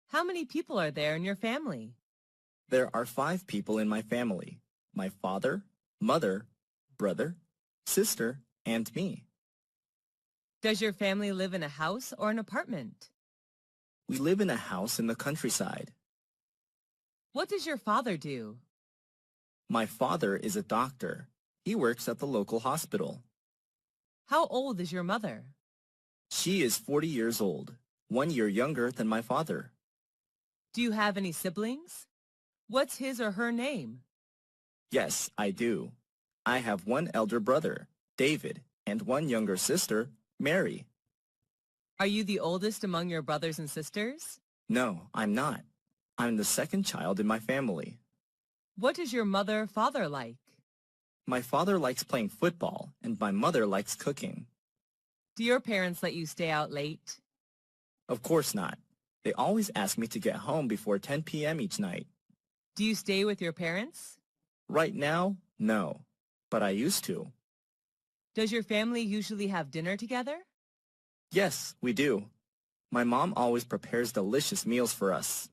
How many people are there in your family? There are 5 people in my family. My father, mother, brother, sister, and me. Does your family live in a house or an apartment? We live in a house in the countryside. What does your father do? My father is a doctor. He works at the local hospital. How old is your mother? She is 40 years old, 1 year younger than my father. Do you have any siblings? What's his or her name? Yes, I do. I have 1 elder brother, David, and 1 younger sister, Mary. Are you the oldest among your brothers and sisters? No, I'm not. I'm the 2nd child in my family. What is your mother-father like? My father likes playing football, and my mother likes cooking. Do your parents let you stay out late? Of course not. They always ask me to get home before 10 p.m. each night. Do you stay with your parents? Right now, no, but I used to. Does your family usually have dinner together? Yes, we do. My mom always prepares delicious meals for us.